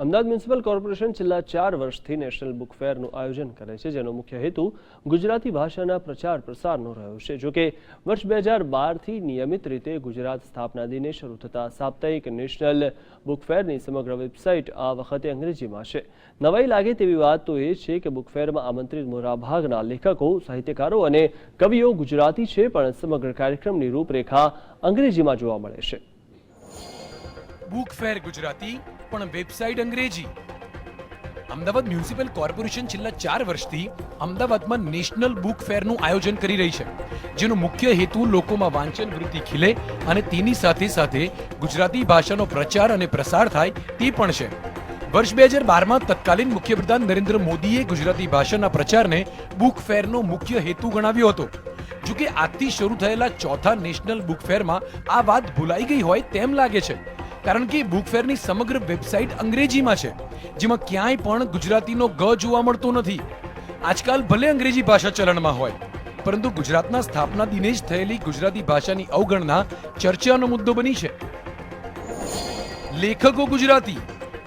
Ahmedabad municipal corporation છેલ્લા 4 વર્ષથી national book ફેરનું આયોજન કરે છે, જેનો મુખ્ય હેતુ ગુજરાતી ભાષાના પ્રચાર પ્રસારનો રહ્યો છે। જો કે વર્ષ 2012થી નિયમિત રીતે ગુજરાત સ્થાપના દિને શરૂ થતા સાપ્તાહિક નેશનલ બુક ફેરની સમગ્ર વેબસાઇટ આ વખતે અંગ્રેજીમાં છે। નવાઈ લાગે તેવી વાત તો એ છે કે બુક ફેરમાં આમંત્રિત મોટાભાગના લેખકો, સાહિત્યકારો અને કવિઓ ગુજરાતી છે, પણ સમગ્ર કાર્યક્રમની રૂપરેખા અંગ્રેજીમાં જોવા મળે છે। બુક ફેર ગુજરાતી પણ વેબસાઇટ અંગ્રેજી। અમદાવાદ મ્યુનિસિપલ કોર્પોરેશન છેલ્લા 4 વર્ષથી અમદાવાદમાં નેશનલ બુક ફેરનું આયોજન કરી રહી છે, જેનો મુખ્ય હેતુ લોકોમાં વાંચન વૃત્તિ ખીલે અને તેની સાથે સાથે ગુજરાતી ભાષાનો પ્રચાર અને પ્રસાર થાય તે પણ છે। વર્ષ 2012માં તત્કાલીન મુખ્યપ્રધાન નરેન્દ્ર મોદીએ ગુજરાતી ભાષાના પ્રચારને બુક ફેરનો મુખ્ય હેતુ ગણાવ્યો હતો। જો કે આજથી શરૂ થયેલા ચોથા નેશનલ બુક ફેરમાં આ વાત ભૂલાઈ ગઈ હોય તેમ લાગે છે, કારણ કે બુક ફેરની સમગ્ર વેબસાઇટ અંગ્રેજીમાં છે, જેમાં ક્યાંય પણ ગુજરાતીનો ગ જોવા મળતો નથી। આજકાલ ભલે અંગ્રેજી ભાષા ચલણમાં હોય, પરંતુ ગુજરાતના સ્થાપના દિને જ થયેલી ગુજરાતી ભાષાની અવગણના ચર્ચાનો મુદ્દો બની છે। લેખકો ગુજરાતી,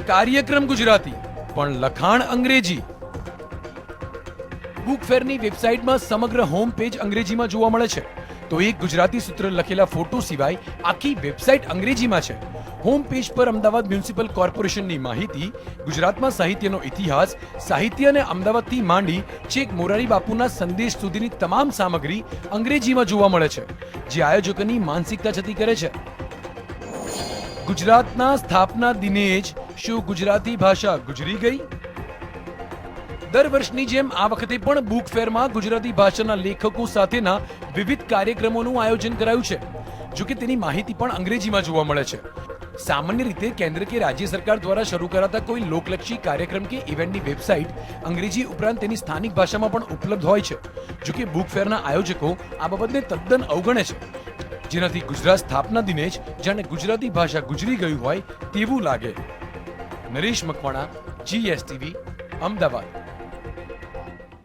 કાર્યક્રમ ગુજરાતી, પણ લખાણ અંગ્રેજી। બુક ફેરની વેબસાઇટમાં સમગ્ર હોમ પેજ અંગ્રેજીમાં જોવા મળે છે, તો એક ગુજરાતી સૂત્ર લખેલા ફોટો સિવાય આખી વેબસાઇટ અંગ્રેજીમાં છે। હોમ પેજ પર અમદાવાદ મ્યુનિસિપલ કોર્પોરેશનની માહિતી, ગુજરાતમાં સાહિત્યનો ઇતિહાસ, સાહિત્ય અને અમદાવાદથી માંડી છેક મોરારી બાપુના સંદેશ સુધીની તમામ સામગ્રી અંગ્રેજીમાં જોવા મળે છે, જે આયોજકોની માનસિકતા છતી કરે છે। ગુજરાતના સ્થાપના દિને જ શું ગુજરાતી ભાષા ગુજરી ગઈ? દર વર્ષની જેમ આ વખતે પણ બુક ફેરમાં ગુજરાતી ભાષાના લેખકો સાથેના વિવિધ કાર્યક્રમોનું આયોજન કરાયું છે, જો કે તેની માહિતી પણ અંગ્રેજીમાં જોવા મળે છે। સામાન્ય રીતે કેન્દ્ર કે રાજ્ય સરકાર દ્વારા શરૂ કરાતા કોઈ લોકલક્ષી કાર્યક્રમ કે ઇવેન્ટની વેબસાઇટ અંગ્રેજી ઉપરાંત તેની સ્થાનિક ભાષામાં પણ ઉપલબ્ધ હોય છે। જો કે બુક ફેરના આયોજકો આ બાબતને તદ્દન અવગણે છે, જેનાથી ગુજરાત સ્થાપના દિને જ જાણે ગુજરાતી ભાષા ગુજરી ગયું હોય તેવું લાગે। નરેશ મકવાણા, GSTV, અમદાવાદ।